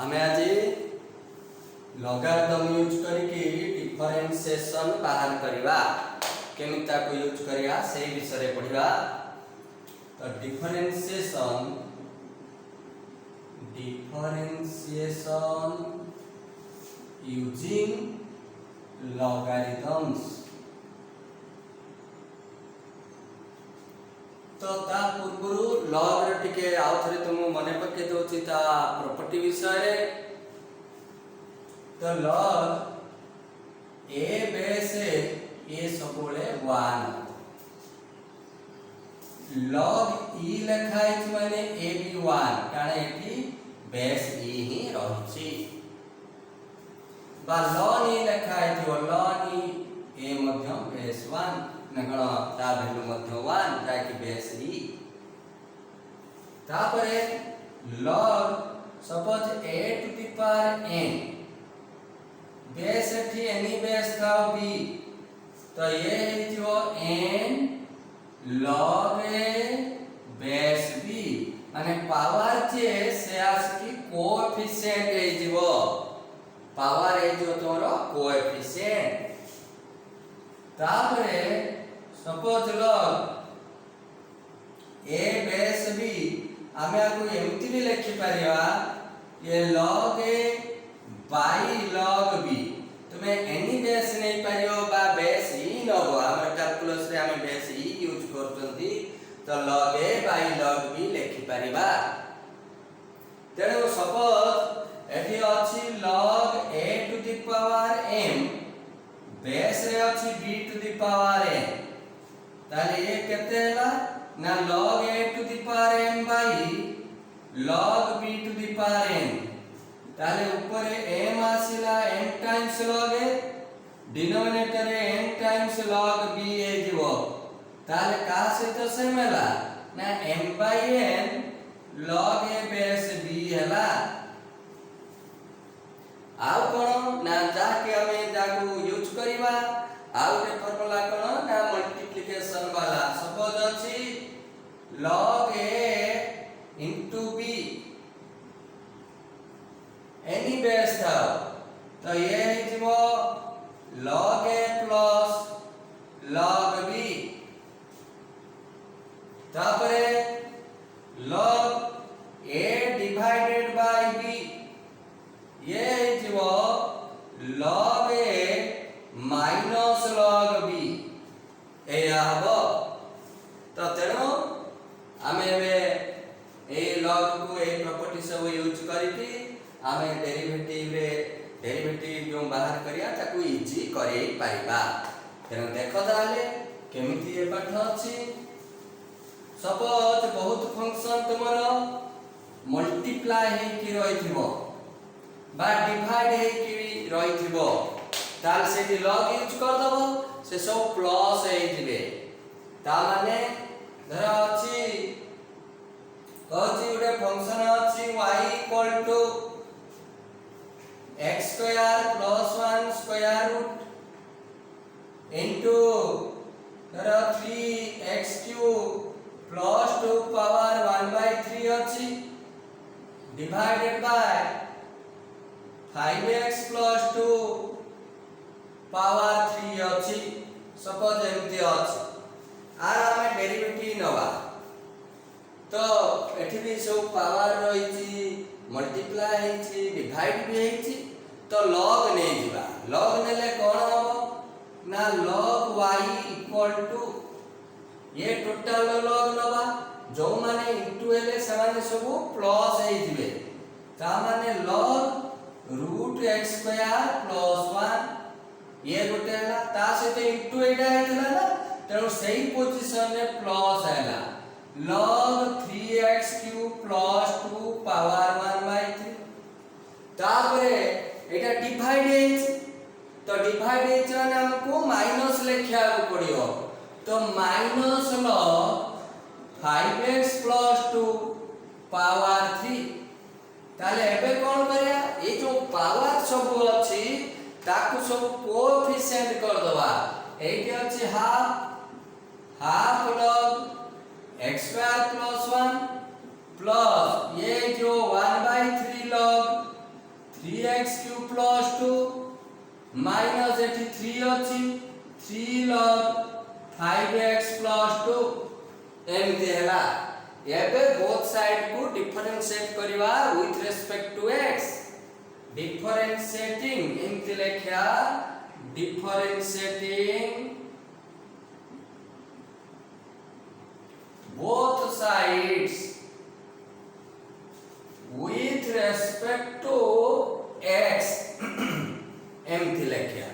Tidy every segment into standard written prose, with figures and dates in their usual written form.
आमे आज logarithm use करके डिफरेंशिएशन बाहर करवा केमिति ताको यूज करवा से विषय पढ़िबा। तो डिफरेंशिएशन यूजिंग लॉगरिथम्स। तो ता पूर्वरु लॉग रे टिके आउ थरे तुम मने पके दोछि ता प्रॉपर्टी विषय रे। तो लॉग ए बेस ए सबोले 1 लॉग ई लिखा है माने ए भी 1 कारण एठी बेस ई ही रहछि बा लॉग ई लिखा है लॉग ई ए मध्यम बेस 1 नगण ता वैल्यू मध्य 1 ताकि बेस ई तापरे log suppose a to the power n base एठी एनी बेस था b तो ये हेतियो n log a base b माने पावर जे से आसकी कोएफिशिएंट हे जीवो पावर हे जो तोरो कोएफिशिएंट तापरे suppose log a base b आमे आको एमती भी लिखि परिया ये log a by log b तुमे एनी बेस नै परियो बा बेस ई नबो हमर कैलकुलस रे आमे बेस ई यूज करतंती तो log a by log b लिखि परिबा। तेनो सपोज एठी अछि log a to the power m base रे अछि b to the power n ताले ये केते हला ना log a to the power m by log b to the power n ताले ऊपर m आसिला m times log a denominator रे n टाइम्स log b ए जीवो ताले का से तो सेम हला ना m by n log a base b हला। आउ कोन ना जाके हमें जाको यूज करिवा आउ रे फॉर्मूला कोन ना मल्टीप्लिकेशन वाला सपोज अछि log a into b any base था तो ये हिजबो log a plus log b तापरे log a divided by b ये हिजबो log a minus log b ए आबो। तो तेनो आमे ए log को ए प्रॉपर्टी सब यूज करके आमे डेरिवेटिव जो बाहर करिया ताकू इजी करे पाइबा। तेनो देखो ताले केमिति ए पाठ अछि सपोज बहुत फंक्शन तुमरो मल्टीप्लाई हे कि रहिथिबो बा डिवाइड हे कि रहिथिबो ताल से log यूज कर दबो से सब प्लस हे जिवे ता माने धर अछि कहछि उडे फंक्शन अछि y equal to x square plus 1 square root into धर 3x क्यूब प्लस 2 पावर 1/3 अछि divided by 5x plus 2 power 3 अछि सपोज एमती अछि आर हमें डेरिवेटिव नवा तो एठी भी सब पावर रहिछि मल्टीप्लाई हेछि डिवाइड भी हेछि तो log नै जिबा log नेले कोन हबो ना log y इक्वल टू ये टोटल log नवा जो माने इनटू हेले समान सब प्लस हे जिवे ता माने log root x square plus 1 ये गोटे हला ता सहित इनटू एटा हेतला ना तेनो सही पोजीशन रे प्लस हैला log 3x cube plus 2 power 1/3 तापरे एटा डिवाइड हेछ तो डिवाइड हेछ माने हमको माइनस लिखिया पड़ियो तो minus log 5x plus 2 power 3 ताले एबे कोन करिया ए जो पावर सब अछि ताकू सब कोएफिशिएंट कर दबा एके अछि half log x square plus 1 plus ये जो 1/3 log अछि 3 log 5x plus 2 एमती हैला। एबे बोथ साइड को डिफरेंशिएट करबा with respect to x differentiating एमती लेखा differentiating both sides with respect to x एमती लेखिया।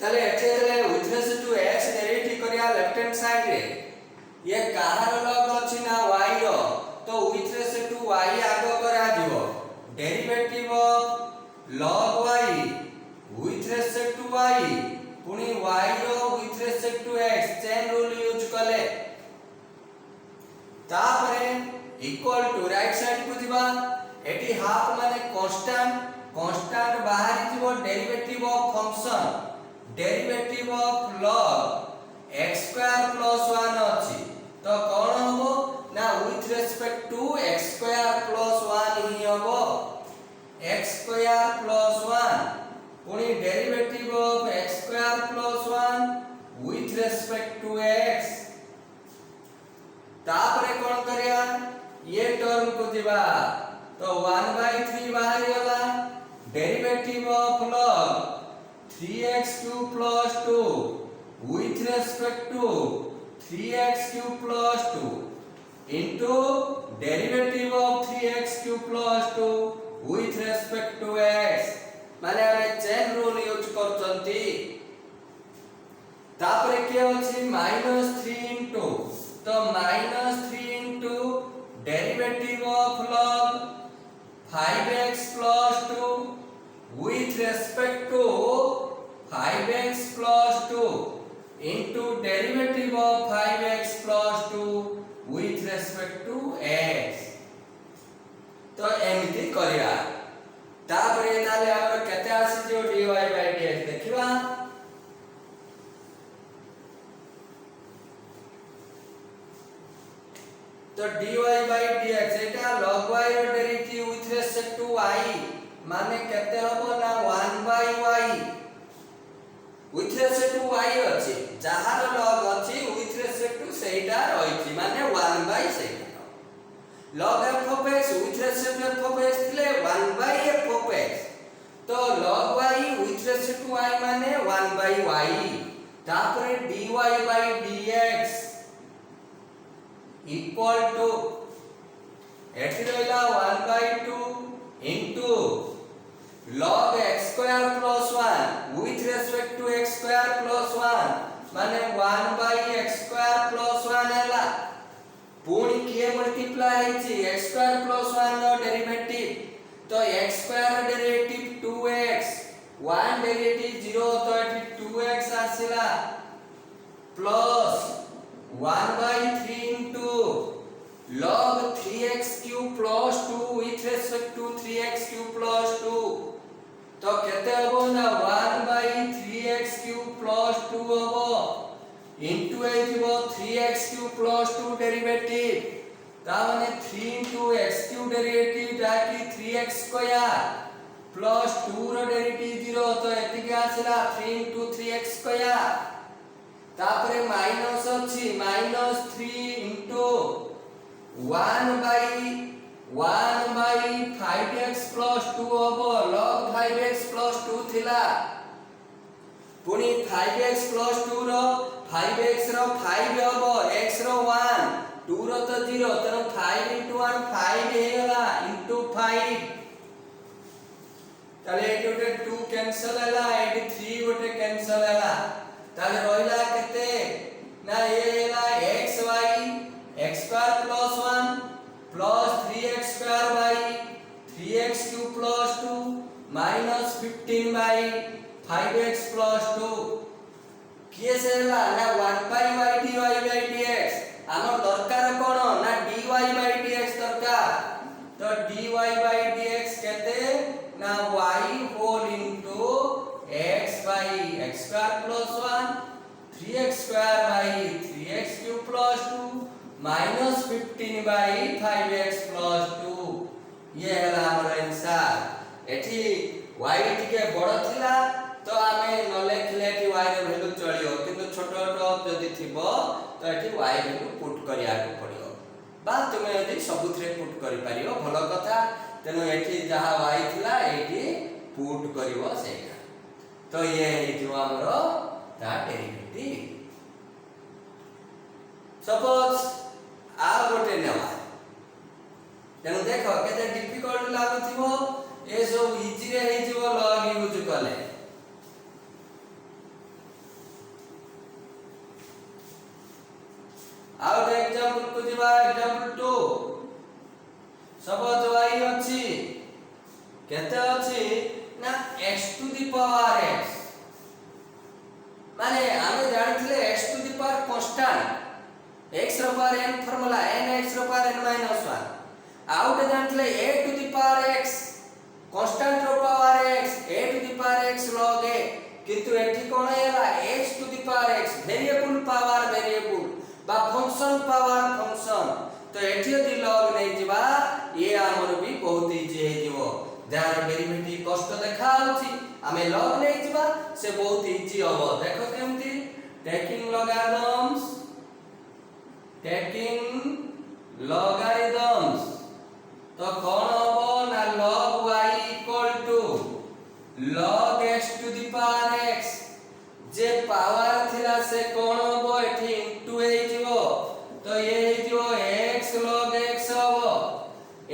ताले एठेले with respect to x derivative करिया लेफ्ट हैंड साइड रे ये काहार लग अछि ना y रो तो with respect to y आगो करा दिबो derivative of log y with respect to y पुनी y रो with respect to x chain rule use कले तापरे इक्वल टू राइट साइड को दिबा एटी हाफ माने कांस्टेंट बाहर जीवो derivative of function derivative of log x square plus 1 अछि तो कोन होबो ना with respect to x square plus 1 ही होबो x स्क्वायर प्लस 1 पुनी derivative of x square plus 1 with respect to x तापरे कोन करिया ये टर्म को दिबा तो 1/3 बाहर गला derivative of log 3x³ + 2 with respect to 3x³ + 2 into derivative of 3x³ + 2 with respect to x माने हम चेन रूल यूज करचंती तापरे के अछि -3 into तो -3 into derivative of log 5x + 2 with respect to 5x + 2 into derivative of 5x + 2 with respect to x तो एमिति करिया तापरे ताले हमर केते आसी जो dy/dx देखिबा तो dy/dx एटा log y रो derivative with respect to y माने केते हबो ना 1/y with respect to y अछि जहार log अछि विथ रेस्पेक्ट टू सेटा रहिछि माने 1/ सेटा log f of x with respect to f of x थिले 1/f of x तो log y with respect to y माने 1/y तापरे dy/dx equal to एठी रहला 1/2 into log x square plus 1 with respect to x square plus 1 माने 1/x square plus 1 हैला पुणी के मल्टीप्लाई हिची x square plus 1 नो डेरिवेटिव तो x square derivative 2x 1 derivative 0 तो एठी 2x आसीला plus 1/3 into log 3x³ + 2 with respect to 3x³ + 2 तो केते हबो ना 1/3x³ + 2 हबो into ए दिबो 3x³ + 2 डेरिवेटिव ता माने 3 into x³ डेरिवेटिव जाकी 3x² + 2 रो डेरिवेटिव 0 तो एति के आसीला 3 into 3x² तापरे माइनस अछि -3 into 1/5x + 2 हबो log 5x + 2 थिला पुनी 5x + 2 रो 5x रो 5 हबो x रो 1 2 रो तो 0 तनो 5 into 1 5 हेला into 5 ताले एटोटे 2 कैंसिल हैला एटी 3 गोटे कैंसिल हैला ताले रोइला केते ना ये हैला xy x² + 1 plus 3x² / 3x³ + 2 minus 15/5x + 2 किए से हैला ना 1/dy/dx हमर दरकार कोन ना dy/dx दरकार तो dy/dx केते ना y whole into x/x² + 1 3x² / 3x³ + 2 minus 15/5x + 2 ये हैला हमर आंसर एठी y टिके बड़ थिला तो तो आमे न लेखिले एठी y रो वैल्यू चलियो किंतु छोट छोट जदी थिबो तो एठी y वैल्यू पुट करिया को पड़ियो बा तुमे यदि सबुथरे पुट करि पारियो भलो कथा तेनु एठी जहा y थिला एठी पुट करिवो सेटा तो ये हेतियो हमरो ता डेरिवेटिव सपोज आ गोटे नेवा तेनु देखो केते डिफिकल्ट लागुथिबो ए सब इजी रे हेजिवो लॉग यूज कले आउट एग्जांपल को जिबा एग्जांपल 2 सपोज y अछि केते अछि ना x to the power x माने आमे जानिथिले x to the power constant x रो power n formula n x रो पावर n माइनस 1 आउट जानिथिले a to the power x constant रो power x a to the power x log a किंतु एठी कोन हैला x to the power x variable power variable बा function power function तो एठी यदि log नै जिबा ये हमर भी बहुत इजी हे जिवो जार डेरिवेटिव कष्ट देखा होची हमें log नै जिबा से बहुत इजी होबो देखो केमती टेकिंग logarithms तो कोन होबो ना log y equal to log x to the power x जे पावर थिला से कोन होबो एठी इनटू हे जिवो तो ये हे जिवो x log x होबो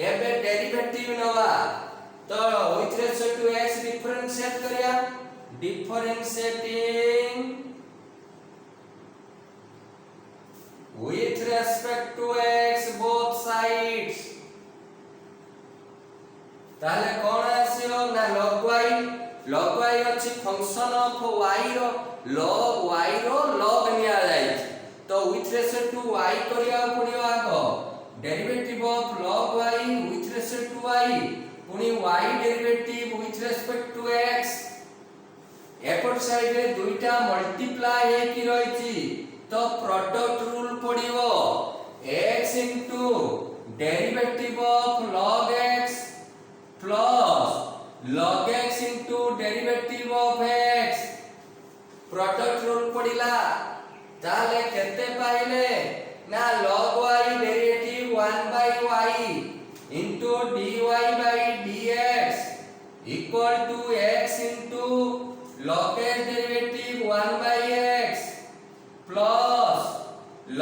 एबे डेरिवेटिव नवा तो with respect to x differentiate करिया differentiating with respect to x both sides ताले कोन आसीओ ना log y अछि फंक्शन ऑफ y रो log निया जाय तो with respect to y करिया पडियो आको derivative of log y with respect to y पुनी y derivative with respect to x एपट साइड रे दुईटा मल्टीप्लाई हे कि रहिछि तो प्रोडक्ट रूल पडिवो x into derivative of log x plus log x into derivative of x product rule पडिला ताले केते पाइले ना log y derivative 1 by y into dy by dx equal to x into log x derivative 1 by x plus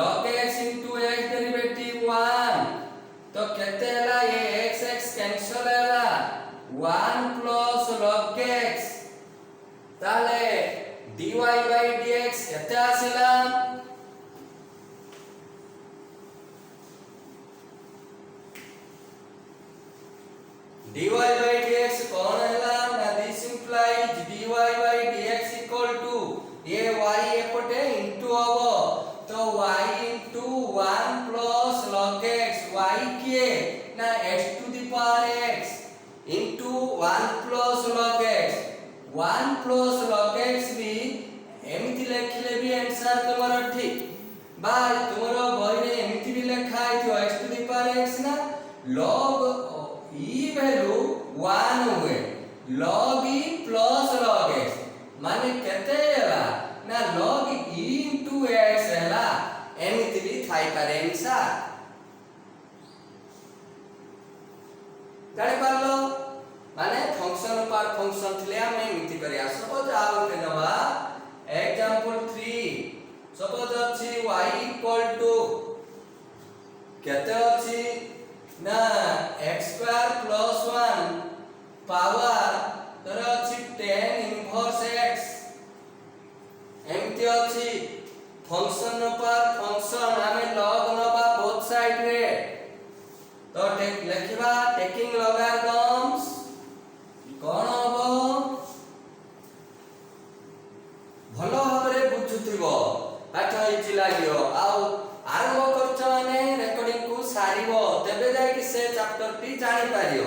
log x into x derivative 1 तो केते हला ये x cancel हला 1 plus log x ताले dy by dx केते आसिला dy by dx कोन हला ना this implies dy by dx equal to ये y एपटे इनटू होबो तो y into 1 plus log x y के ना x to the power x into 1 plus log x 1 plus log x भी एमिति लेखिले भी आंसर तुम्हारा ठीक बा तुम्हारा बही रे एमिति भी लिखा है जो x to the power x ना log e वैल्यू 1 हुए log e plus log x माने केते हला ना log e into x हला एमिति भी थाई पारे आंसर जानि पारलो माने फंक्शन पर फंक्शन थिले हम एमिति करिया सपोज आ गोटे नवा एग्जांपल 3 सपोज अछि y इक्वल टू केते अछि ना x स्क्वायर प्लस 1 पावर तर अछि tan इनवर्स x एमिति अछि फंक्शन पर फंक्शन हमें log नबा बोथ साइड रे तो लेखिबा टेकिंग logarithms कोन हबो भलो भाबरे बुझुथिबो पाठ इजी लागियो आउ आरंभ करछ माने रेकॉर्डिंग को सारिबो तबे जाय कि से चैप्टर टी जानि पारियो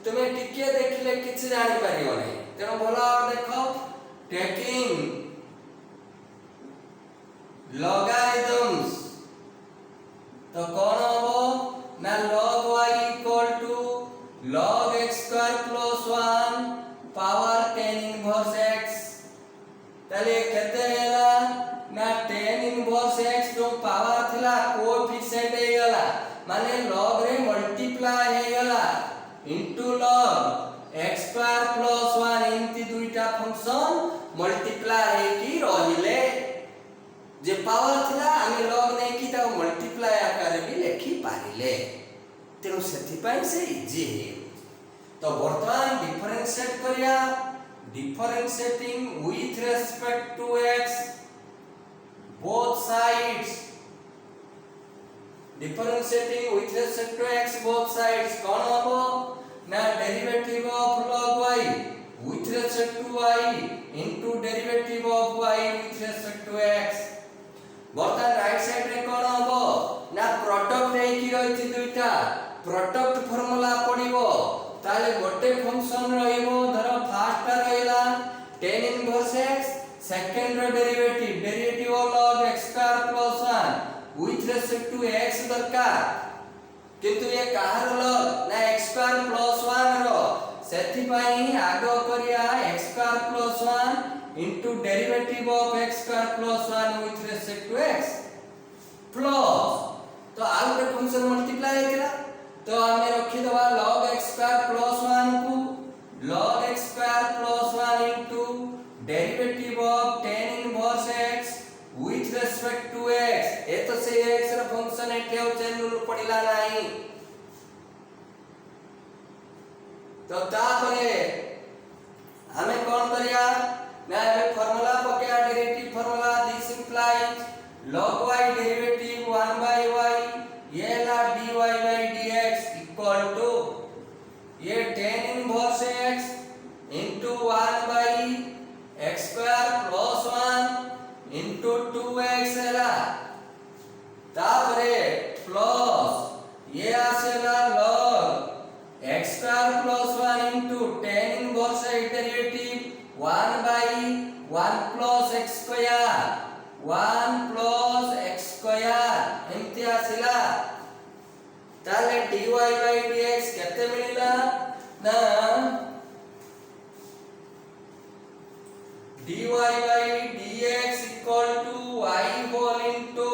तुमे टिके देखिले किछ जानि पारियो नै तेनो भलो देखो टेकिंग logarithms तो कोन हबो ना log y equal to log x square plus 1 power tan inverse x inverse x जो पावर थिला कोएफिशिएंट हे गला माने log रे मल्टीप्लाई हे गला into log x square plus 1 इनती दुईटा फंक्शन मल्टीप्लाई हे की रहिले जे पावर थिला आमे log नै की ता मल्टीप्लाई आकार भी लिखि पारिले तेनु सेथि पई से इजी हे तो वर्तमान डिफरेंशिएट करिया differentiating with respect to x both sides differentiating with respect to x both sides कौन होबो ना derivative of log y with respect to y into derivative of y with respect to x बर्तन right side रे कौन होबो ना product नै की रहिछि दुईटा प्रोडक्ट फार्मूला पडिबो ताले गोटे फंक्शन रहिबो धरो फर्स्ट रहिला tan इनवर्स x सेकंड रो derivative of log x square plus 1 with respect to x दरकार किंतु ये काहर log ना x स्क्वायर प्लस 1 रो सेथि पई आगो करिया x square plus 1 into derivative of x square plus 1 with respect to x plus तो आउ के फंक्शन मल्टीप्लाई हेतिला तो हमें रखी दवा log x स्क्वायर प्लस 1 को log x square plus 1 into derivative of tan inverse x with respect to x ए तो से x रा फंक्शन एठे हो चेनुल पडिला नाही तो तापरे हमें कोन करिया ना हमें फार्मूला पकेया derivative formula this implies log y derivative 1 by y ये ला dy by dx equal to ये tan inverse x into 1 by x square plus 1 into 2x ला तापरे प्लस ये आसेला log x square plus 1 into tan inverse x derivative 1 by 1 plus x square 1 plus x square एमती आसिला ताले dy by dx केते मिलिला ना dy by dx equal to y whole into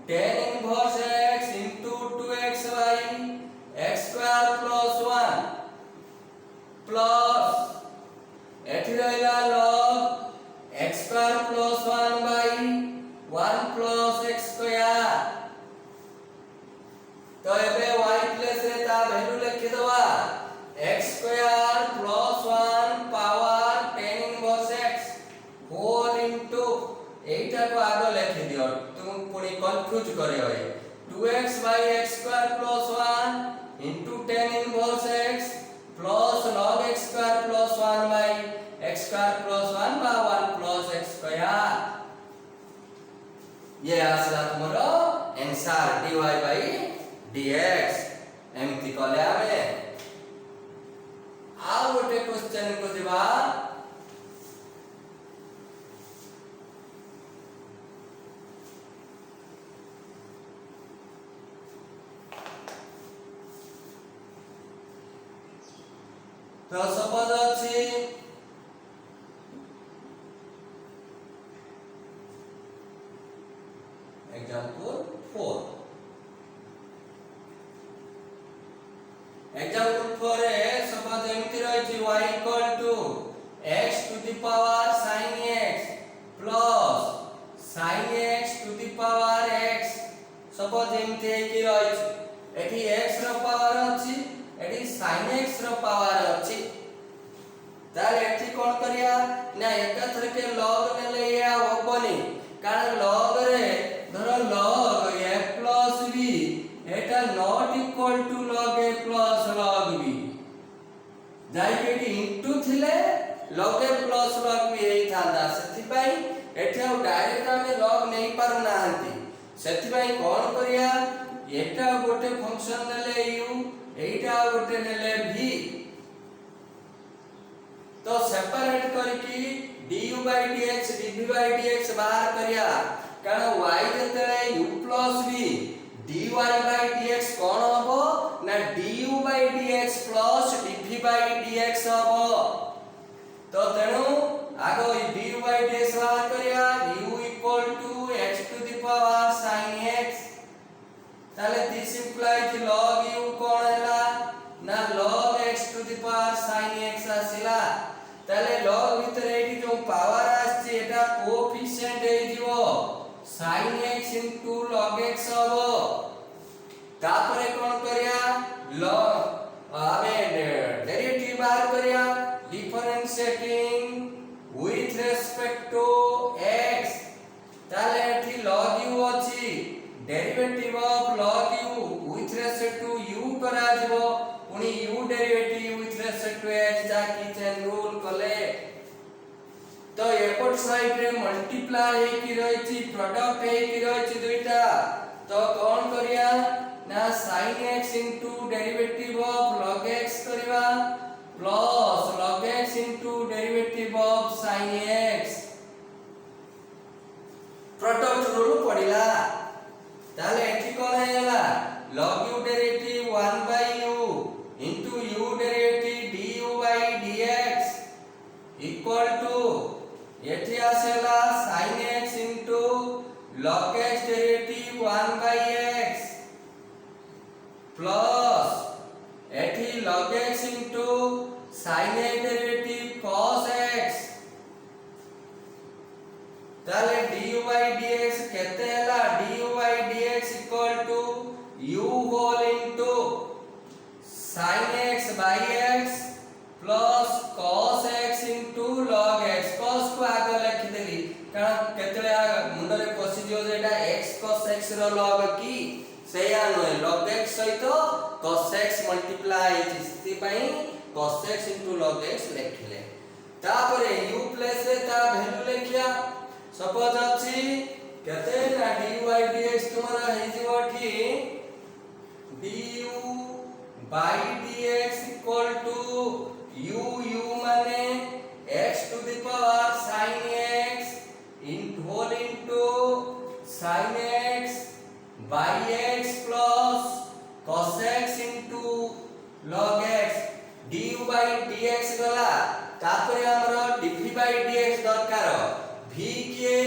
tan inverse x into 2xy x square plus 1 plus एठी रहला log x square plus 1 by 1 plus x square तो एबे y plus रे ता वैल्यू लिखि दवा x square plus 1 power tan inverse x whole into एटा को आगो लिखि दियो तुम पुनी कंफ्यूज करे होय 2x by x square plus 1 into tan inverse x plus log x square plus 1 by x square plus 1 by 1 plus x square ये आसला तुमरो आंसर dy by dx एमती कहले आमे आ गोटे क्वेश्चन को दिबा तो सपोज अछि एग्जांपल 4 एग्जांपल 4 रे सपोज एमती रहिछि y equal to x to the power sin x plus sin x to the power x suppose एमती कि रहिछि एठी x रो पावर अछि एठी sin x रो पावर अछि तार एठी कोन करिया ना एका थर के log नेले या होबनी कारण log रे धरो log a plus b एटा not equal to log a plus log b जाई के इनटू थिले log a plus log b हेई थांदा सेति पई एठा डायरेक्ट हमें log नहीं पार नाहंती सेति पई कोन करिया एटा गोटे फंक्शन नेले u एटा गोटे नेले v तो सेपरेट करके du by dx dv by dx बाहर करिया कारण y जतले u plus v dy by dx कोन होबो ना du by dx plus dv by dx होबो तो तेनु आगो du by dx बाहर करिया कोएफिशिएंट हे जीवो sin x into log x हबो तापरे कोन करिया log आमे डेरिवेटिव बाहर करिया differentiating with respect to x ताले एठी log u अछि derivative of log u with respect to u करा जीवो पुनी u derivative with respect to x जा की चेन रूल कले तो एपट साइड रे मल्टीप्लाई हे की रहिछि प्रोडक्ट हे की रहिछि दुईटा तो कोन करिया ना sin x into derivative of log x करबा plus log x into derivative of sin x product rule पडिला ताले एठी कोन हेला log u derivative 1 by u into u derivative du by dx equal to एठी आसेला sin x into log x derivative 1 by x plus एठी log x into sin x derivative cos x ताले du by dx केते हैला du by dx equal to u whole into sin x by x plus cos x into log x cos को आगे लिखि देली कारण केतले मुंडरे पसि जो जेटा x cos x रो log की सेया न log x सहित cos x मल्टीप्लाई इति पई cos x into log x लिखिले तापरे u प्लस रे ता वैल्यू लिखिया सपोज अछि केते ना du by dx तुम्हारा हे जीवठी du by dx equal to u माने x to the power sin x into whole into sin x by x plus cos x into log x du by dx गला तापरे हमरो dv by dx दरकार v के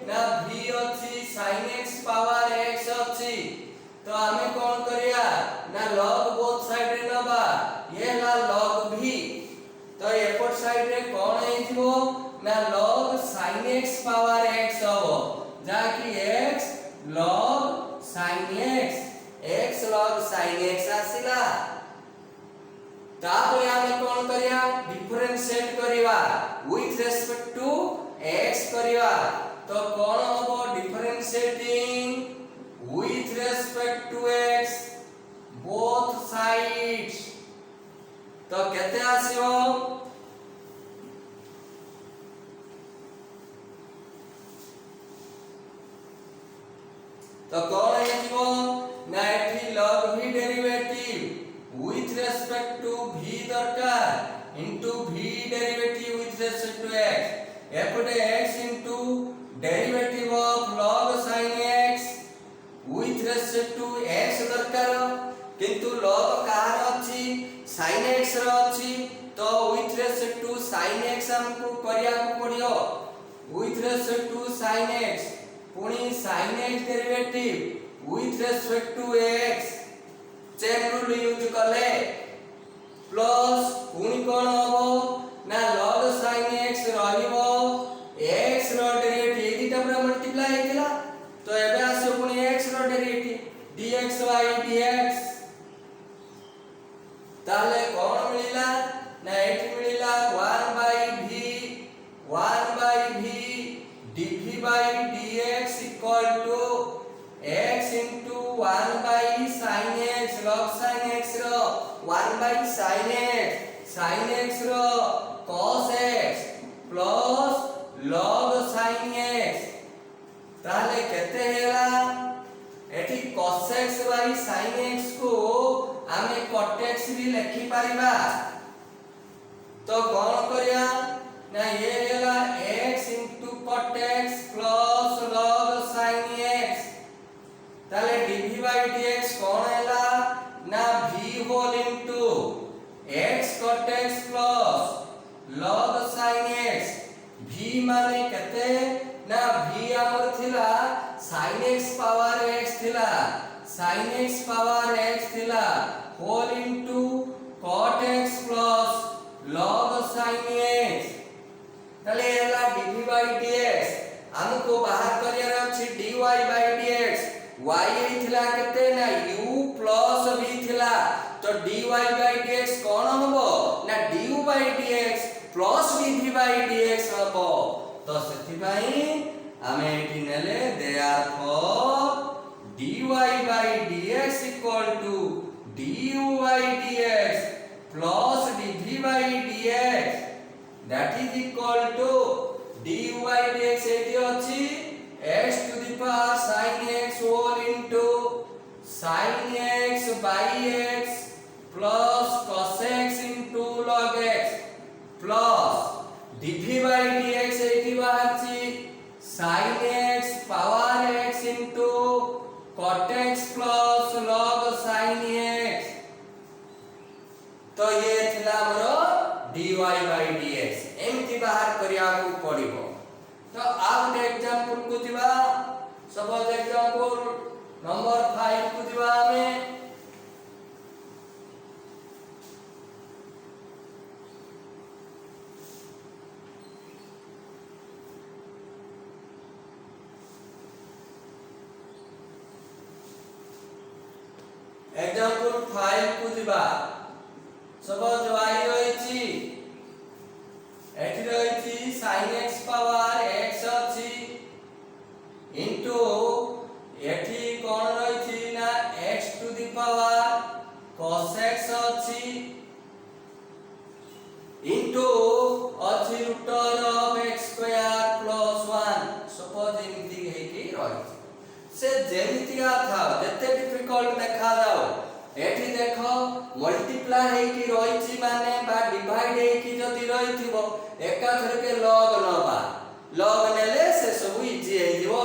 ना v अछि sin x power x अछि तो हमें कौन करिया ना log बोथ साइड रे नबा ये ला log v तो एपट साइड रे कौन हे जीवो ना log sin x power x हो जा कि x log sin x log sin x आसिला तापरे हमें कौन करिया डिफरेंशिएट करिवा with respect to x करिवा तो कौन होबो differentiating with respect to x both sides तो केते आसीबो तो कौन हे जीवो ना एठी log v derivative with respect to v दरकार into v derivative with respect to x एपटे x into derivative of log sin x with respect to x दरकार किंतु log कार अछि sin x रो अछि तो with respect to sin x हमको करिया को पड़ियो with respect to sin x पुनी sin x derivative with respect to x chain rule use करले प्लस पुनी कोन होबो ना log sin x रहिबो x रो डेरिवेटिव एदिटा पूरा मल्टीप्लाई हेतिला तो एबे आसे पुनी x रो डेरिवेटिव dx by dx ताले कोन मिलिला ना एठी मिलिला 1 by v dv by dx equal to x into 1 by sin x log sin x row 1 by sin x row cos x plus log sin x ताले केते हेला एठी cos x by sin x को आमे cot x भी लिखि परिबा तो कोन करिया ना ये हेला x into cot x plus log sin x ताले dv by dx कोन हेला ना v whole into x cot x plus log sin x v माने केते ना v हमर थिला sin x पावर x थिला sin x पावर x थिला whole into cot x plus log sin x ताले एला dv by dx हमको हमको बाहर करियर अछि dy by dx y हेथिला केते ना u plus v थिला तो dy by dx कोन हबो ना du by dx plus dv by dx हबो तो सेति भाई हमें एठी नेले therefore dy by dx equal to du by dx plus dv by dx that is equal to dy dx एठी अछि x to the power sin x whole into sin x by x plus cos x into log x plus dv by dx एठी बाहरछि sin x power x into cot x plus log sin x तो ये थिला हमरो dy by dx एमति बाहर करिया को पड़िबो तो आउ एग्जांपल को दिबा सपोज एग्जांपल नंबर 5 को दिबा हमें एग्जांपल 5 को दिबा सपोज y रहिछि एठी रहिछि sin x पावर x अछि इनटू एठी कोन रहिछि ना x to the power cos x अछि इनटू अछि root of x square plus 1 suppose एमिति हे कि रहिछि से जेमितिया था जते डिफिकल्ट देखा जाओ एठी देखो मल्टीप्लाई हे कि रहिछि माने बा डिवाइड हे कि जदी रहिथिबो एका थर के log नबा log नेले से सब इजी हे जिवो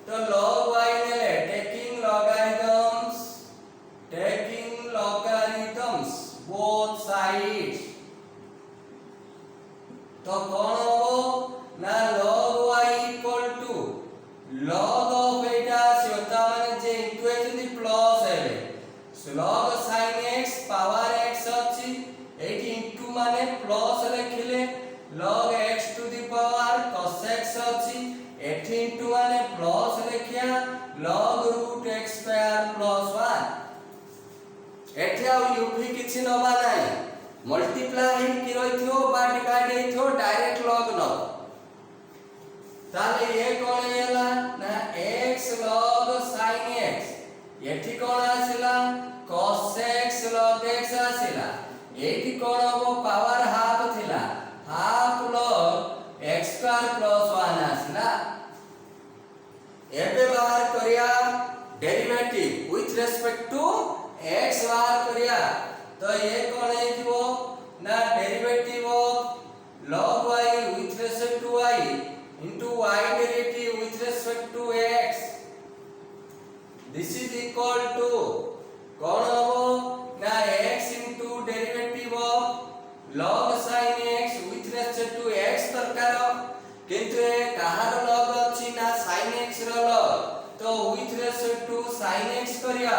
तो log y नेले taking logarithms both sides तो कोन हो ना log y equal to log of eta सेता माने जे इक्वेशन दी प्लस हेले log sin x power x अछि एठी इनटू माने plus लिखिले log x to the power cos x अछि एठी इनटू माने प्लस लिखिया log root x square plus 1 एठी आ u किछि नबा नै मल्टीप्लाई कि रहिथो बा डिवाइड हेथो डायरेक्ट log न ताले ये कोन हेला ना x log sin x एठी कोन आसिला cos x log x आसिला एठी कोन हो पावर हाफ थिला half log x square plus 1 आसिला एबे बाहर करिया derivative with respect to x बाहर करिया तो ये कोन हेतिबो ना derivative of log y with respect to y into y derivative with respect to x this is equal to कोन हो ना x into derivative of log sin x with respect to x प्रकार किंतु ए कहार log अछि ना sin x रो log तो with respect to sin x करिया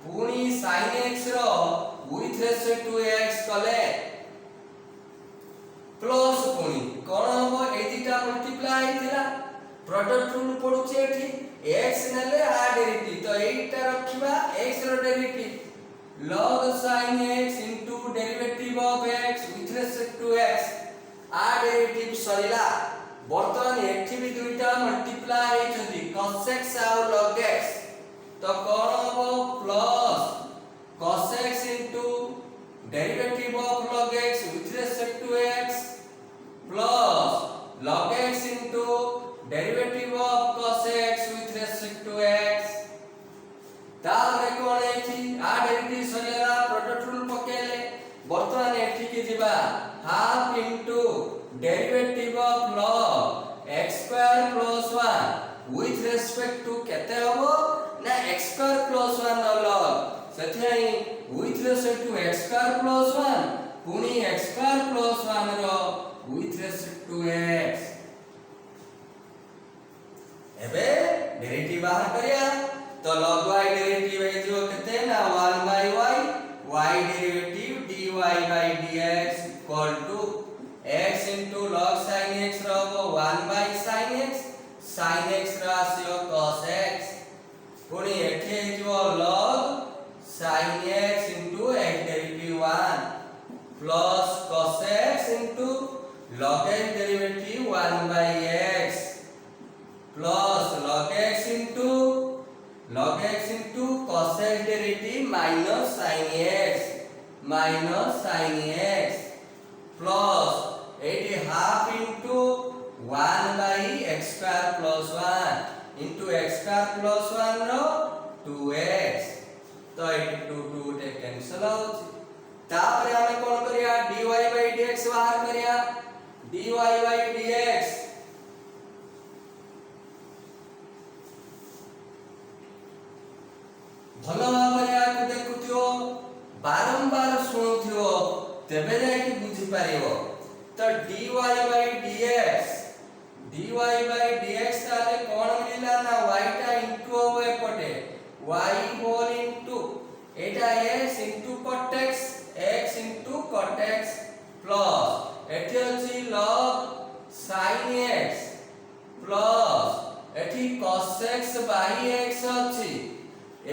पुनी sin x रो with respect to x कले प्लस पुनी कोन हो ए दिटा मल्टीप्लाई थिला प्रोडक्ट रूल पडुचे एठी x नेले आ डेरिवेटिव तो एटा रखिबा x रो derivative log sin x into derivative of x with respect to x आ डेरिवेटिव सरिला बर्तमान एठी भी दुइटा मल्टीप्लाई हेछथि cos x आ log x तो कोन हो plus cos x into derivative of log x with respect to x plus log x into derivative of cos x with respect to x तारे कोन एठी आ डेरिवेटिव सरिला प्रोडक्ट रूल पकेले वर्तमान एठी के जिबा half into derivative of log x square plus 1 with respect to केते होबो ना x स्क्वायर प्लस 1 log सेथाई with respect to x square plus 1 पुनी x स्क्वायर प्लस 1 रो with respect to x एबे डेरिवेटिव बाहर करिया तो log y डेरिवेटिव है जो कहते हैं ना 1 by y derivative dy by dx equal to x into log sin x रहो 1 by sin x sin x रा आसियो cos x पुणी एठी जो log sin x into x derivative 1 plus cos x into log x derivative 1 by x plus log x into cos x derivative minus sin x plus 80 half into 1 by x square plus 1 into x square plus 1 row 2x तो 2 2 टे cancel होची तापर हमें कोन करिया dy by dx बाहर करिया dy by dx भलो भाबरे आकु देखुथियो बारंबार सुनुथियो तेबे जाय कि बुझी पारिबो तो dy by dx ताले कोन मिलिला ना y टा इनटू हो एपटे y होल इनटू एटा x into cot x into cot x plus एठी अछि log sin x प्लस एठी cos x by x अछि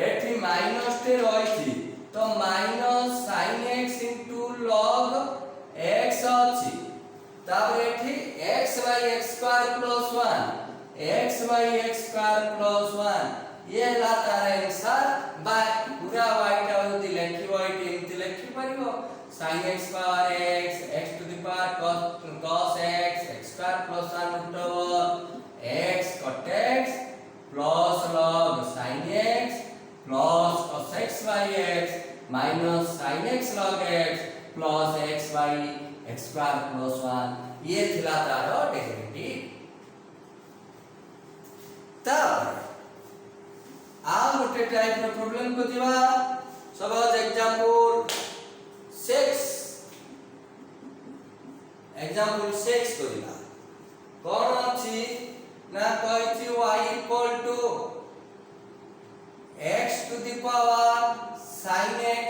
एठी माइनस टे रहिथि तो minus sin x into log x अछि तापर एठी x by x square plus 1 ये ला तार आंसर बाय पूरा y टा जदी लेखिबो एठी एंति लेखि परिबो sin x power x to the power cos x square plus 1 root over x cot x plus log sin x plus cos x by x minus sin x log x plus x by x square plus 1 ये थिला तारो derivative तब आ गोटे type रो problem को दिवा suppose example 6 करिला कोन अछि ना कहिछि y equal to x to the power sin x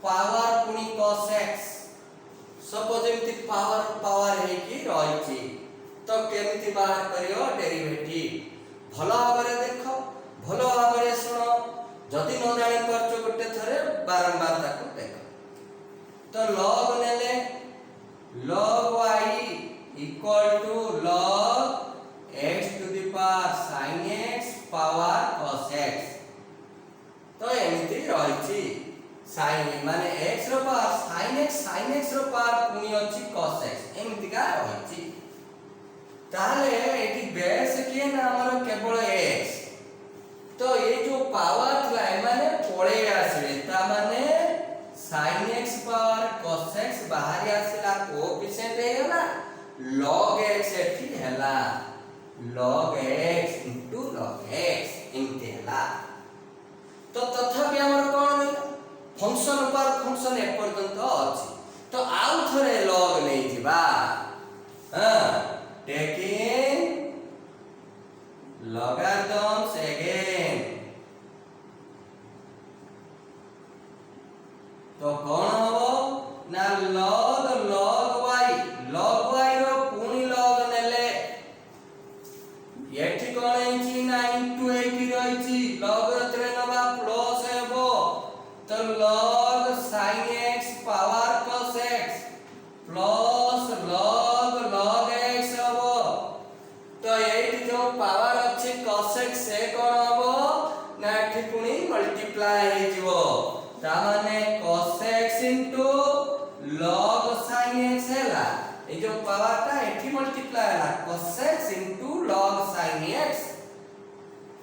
power पुनी cos x सपोज एमति पावर है कि रहिछि तो केमति बाहर करियो डेरिवेटिव भलो भाबरे देखो भलो भाबरे सुनो जदि न जानि परचो गोटे थरे बारंबार ताको देखो तो log नेले log y equal to log x to the power sin x power cos x तो एमति रहिछि sin माने x रो पावर sin x रो पावर पुनी अछि cos x एमति का रहिछि ताले एटी बेस के ना हमर केवल x तो ये जो पावर थला माने पळे आसीले ता माने sin x power cos x बाहर आसीला कोएफिशिएंट हेला log x एठी हेला log x log x एमति हेला तो तथापि हमर कोन फंक्शन पर फंक्शन ए पर्यंत अछि तो आउ थरे log नै जिबा टेकिंग logarithms again तो कोन हो ना log y रो पुनी log नेले एठी कोन हैछि ना इनटू एकी रहिछि log रे नबा प्लस हेबो तो log sin x power cos x plus log x हबो तो एठी जो पावर अछि cos x से कोन हबो ना एठी पुनी मल्टीप्लाई हे जिवो ता माने cos x log sin x हैला ए जो पावर ता एठी मल्टीप्लाई हैला cos x log sin x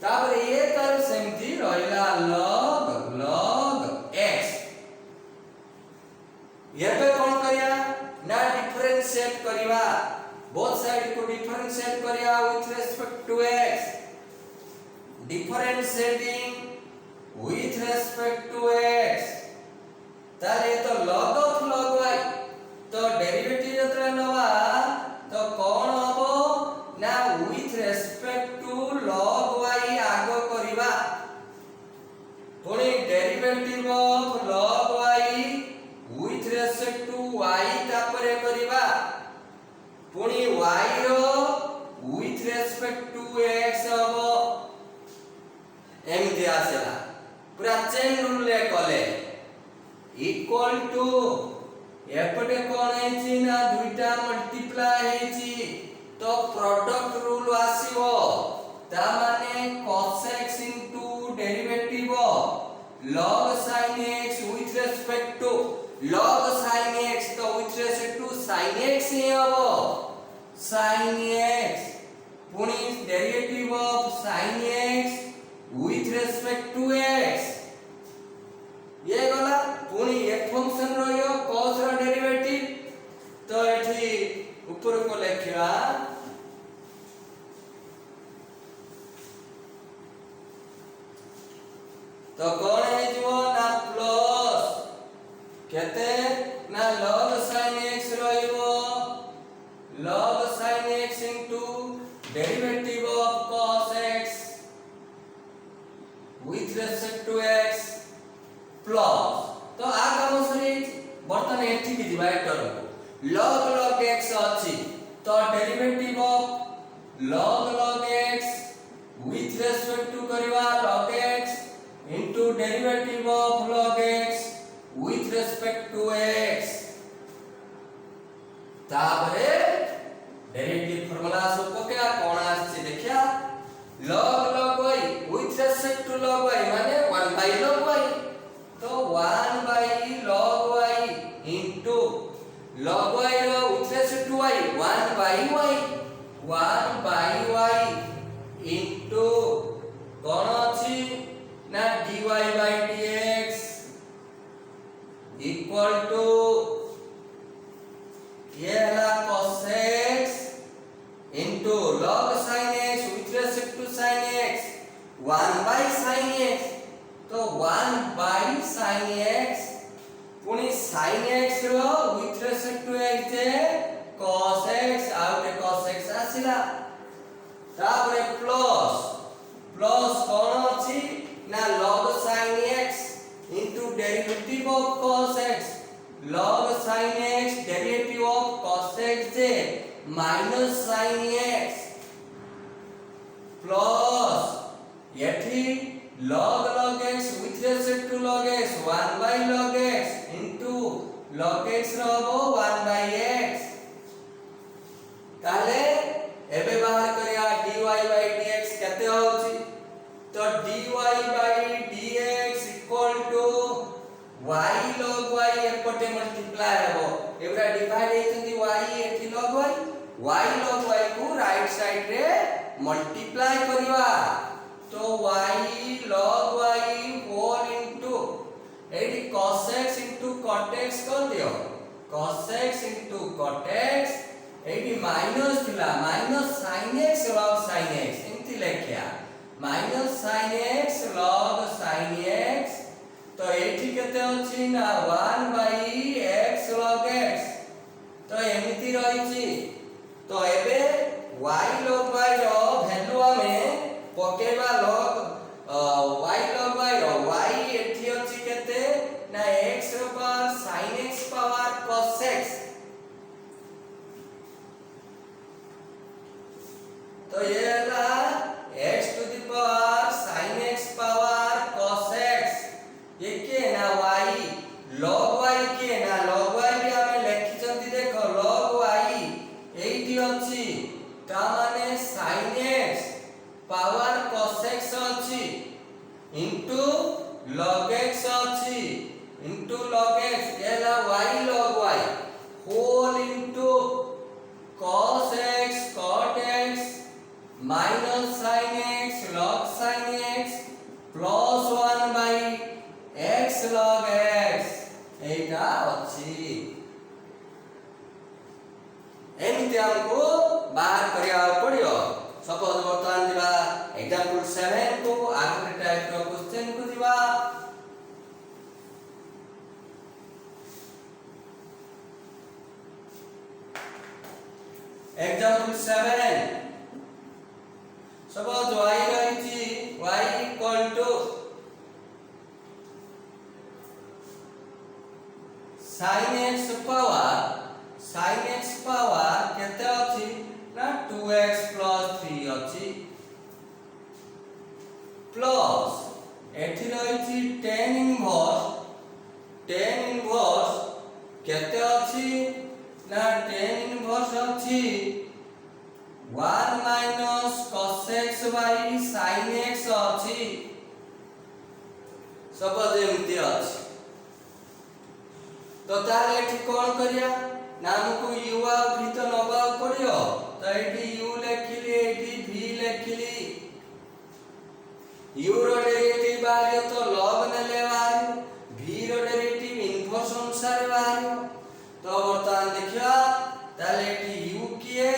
तापर ये कर सेमती रहिला log x ये पे कोन करिया ना डिफरेंशिएट करिवा बोथ साइड को डिफरेंशिएट करिया with respect to x differentiating with respect to x तारे तो log y तो डेरिवेटिव जत्रा नवा तो कोन हबो ना with respect to log y आगो करिवा पुनी derivative of log y with respect to y तापरे करिवा पुनी y रो with respect to 2x हबो एमती आसेला पूरा चेन रूल ले कले इक्वल टू एपटे कोन हेची ना दुईटा मल्टीप्लाई हेची तो प्रोडक्ट रूल आसीबो ता माने cos x into derivative log sin x with respect to log sin x तो with respect to sin x ही हबो sin x पुनी derivative of sin x with respect to x ये गला पुनी एक फंक्शन रहियो cos रो डेरिवेटिव तो एठी ऊपर को लेखिया तो कोन हे जीवो ना प्लस केते ना log sin x रहियो log sin x into derivative of cos x with respect to x plus तो आ काम सरी बर्तन एठी की डिवाइडर को log x अछि तो derivative of log x with respect to करबा log x into derivative of log x with respect to x ताबरे डेरिवेटिव फार्मूला सब पकेया कोन आछि देखिया log y with respect to log y माने 1 by log y तो 1 by log y into log y रो with respect to y 1 by y 1 by y into कोन अछि ना dy by dx equal to ये हला cos x into log sin x with respect to sin x 1 by sin x तो 1 by sin x पुनी sin x रो with respect to x J cos x आउटे cos x आसिला तापरे plus कोन अछि ना log sin x into derivative of cos x log sin x derivative of cos x J minus sin x plus यठी log x with respect to log x 1 by log x into log x रहबो 1 by x ताले एबे बाहर करिया dy by dx केते होची तो dy by dx equal to y log y एपटे multiply हबो एबरा डिवाइड हेतुंदी y एठी log y log y को राइट साइड रे मल्टीप्लाई करिवा तो y log y whole into एठी cos x into cot x कर दियो cos x into cot x एठी माइनस थिला minus sin x log sin x एंती लेखिया minus sin x log sin x तो एठी केते अछि ना 1 by x log x तो एमिति रहिछि तो एबे y log y रो वैल्यू हमें पकेबा log y log y रो y एठी अछि केते ना x रो power sin x power cos x तो ये हला x to the power sin x power cos x ये के ना y log y के ना log y भी हमें लेखि चंती देखो log y एठी अछि ता माने sin x power cos x अछि इनटू log x अछि इनटू log x एला y log y whole into cos x cot x minus sin x log sin x plus 1 by x log x एटा अछि एमिति हमको बाहर करिया पड़ियो suppose वर्तमान दिबा एग्जांपल 7 को आगे टाइप रो क्वेश्चन को दिबा एग्जांपल 7 सपोज y रहिछि y equal to sin x power केते अछि ना 2x + 3 अछि प्लस एठी रही tan इनवर्स केते अछि ना tan इनवर्स अछि 1 minus cos x by sin x अछि सपोज एमती अछि तो तार एठी कोन करिया ना हमको u आ v तो नबा पड़ियो तो एठी u लेखिली एठी v लेखिली u रो डेरिवेटिव बारियो तो log नेले बारियो v रो डेरिवेटिव इनवर्स अनुसार बारियो तो वर्तमान देखियो ताले एठी u किए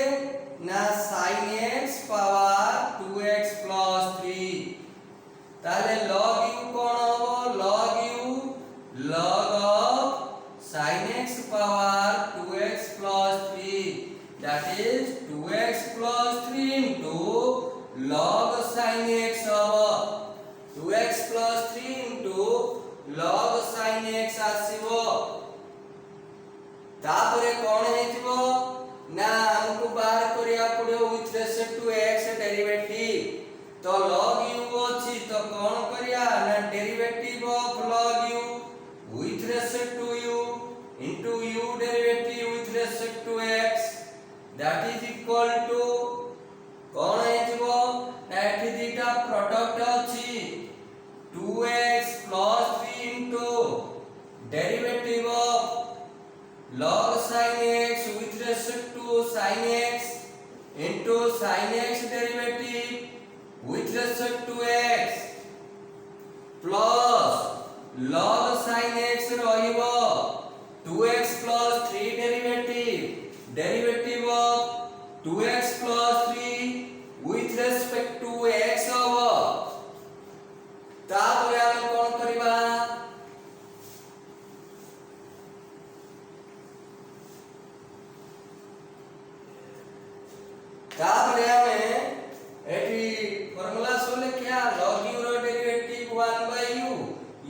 ना sin x पावर 2x + 3 ताले log u कोन हो log u log of sin x power 2x + 3 that is 2x + 3 into log sin x of 2x + 3 into log sin x आसीबो तापरे कोन हेतिबो ना हमको बाहर करिया पड़ियो with respect to x derivative तो log u अछि तो कोन करिया ना derivative of log u with respect to u into u derivative with respect to x that is equal to कोन हेतिबो ना एठी दिटा प्रोडक्ट अछि 2x + 3 into derivative of log sin x with respect to sin x into sin x derivative with respect to x plus log sin x रहिबो 2x + 3 derivative of 2x + 3 with respect to x हो तापरे हम कोन करिबा तापरे हमें एठी formula सोले क्या log u रो derivative 1/u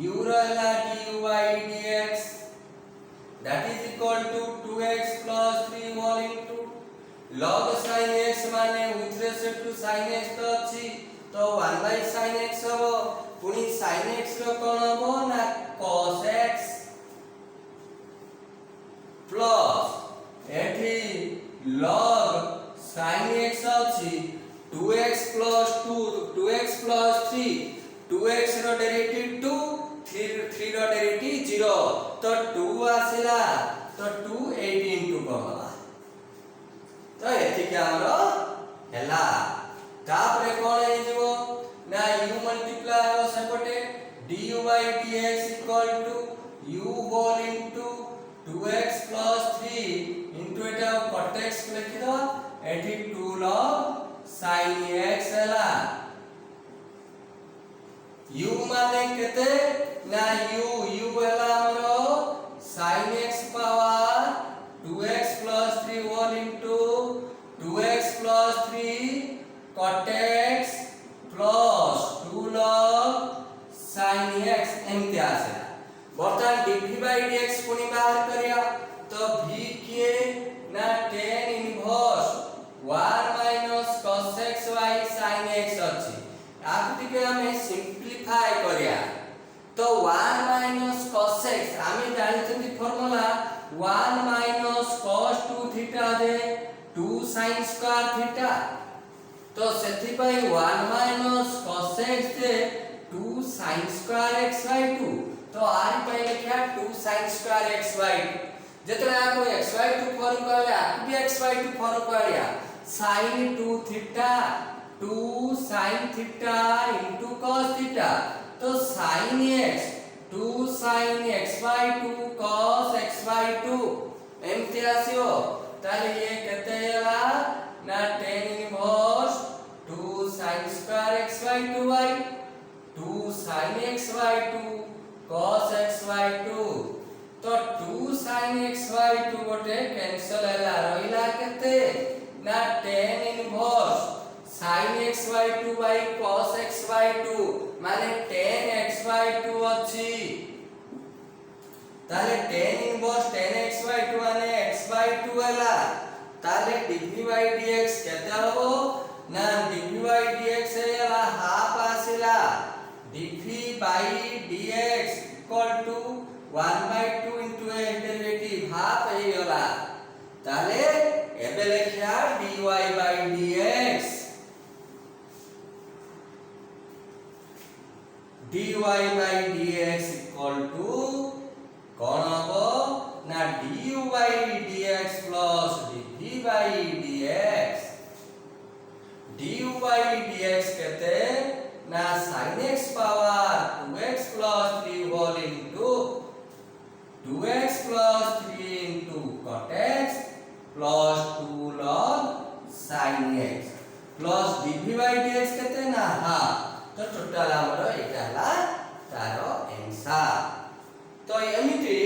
u रहला du by dx that is equal to 2x + 3 whole into log sin x माने with respect to sin x तो अछि तो 1/sin x हो पुनी sin x रो कोन हो ना cos x प्लस एठी log sin x अछि 2x + 3 2x रो डेरिवेटिव 2 3 रो डेरिवेटिव 0 तो 2 आसिला तो 2 8 into कमला तो एथि के हमरो हैला तापरे कोन हे जिवो ना u मल्टीप्लाई हो सेपटे du by dx equal to u whole into 2x + 3 into Etah cot x लिखि दो एठी 2 log sin x हैला u माने केते ना u हैला हमरो sin x power 2x + 3 whole into 2x + 3 cot x plus 2 log sin x एमति आसे बर्तमान dv by dx पुनी बाहर करिया तो v किए ना tan inverse 1 minus cos x by sin x अछि आकृति के हमें सिंपलीफाई करिया तो 1 minus cos x हमें जानि छथि फार्मूला 1 minus cos 2 थीटा दे 2 sin स्क्वायर थीटा तो सेथि पई 1 minus cos x they 2 sin square x by 2 तो आर पई लिखा 2 sin स्क्वायर x by 2 जेतले आपको x by 2 फॉर्म करले आप भी x by 2 फॉर्म करिया sin 2 theta 2 sin theta into cos theta तो sin x 2 sin x by 2 cos x by 2 एमति आसीओ ताले ये केते हैला ना tan inverse 2 sin square x by 2 by 2 sin x by 2 cos x by 2 तो 2 sin x by 2 गोटे cancel हैला रहिला केते ना tan inverse sin x by 2 by cos x by 2 माने tan x by 2 अछि ताले tan inverse tan x by 2 माने x by 2 हैला ताले dv by dx केते हो ना dv by dx हैला हाफ आसिला by dx equal to 1/2 into x derivative half हे गला ताले एबे लेखिया dy by dx dy by dx equal to कौन हबो ना du by dx plus dv by dx du by dx कहते ना sin x power 2x plus 3 whole into 2x plus 3 into cot x plus 2 log sin x plus dv by dx कहते ना half तो total हमरो एटा हला तारो answer तो एमिति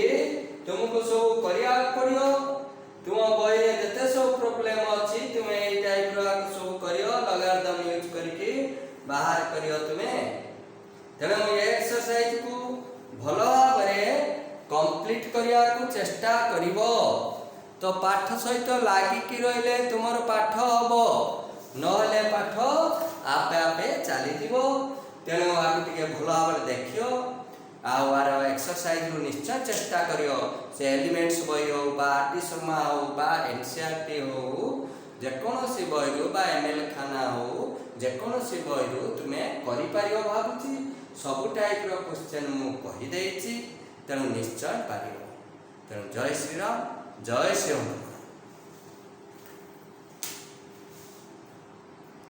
तुमको सब करिया पड़ियो तुम बही रे जते सब प्रॉब्लम अछि तुम ए टाइप रो सब करियो लॉगरिथम यूज करके बाहर करियो तुमे तेने मो एक्सरसाइज को भलो भाबरे कंप्लीट करिया को चेष्टा करिवो तो पाठ सहित लागि कि रहिले तुमर पाठ हबो नहले पाठ आपे आपे चली दिवो तेणु आगु टिके भलो भाबरे देखियो आर एक्सरसाइज रु निश्चय चेष्टा करियो से एलिमेंट्स बही हो बा आरटी शर्मा हो बा एनसीईआरटी हो जेकोनोसी बही रु बा एमएल खाना हो जेकोनोसी बही रु तुमे करि पारियो भाबुची सब टाइप रो क्वेश्चन मु कहि देछि तेणु निश्चय पारियो तेणु जय श्री राम जय श्री राम।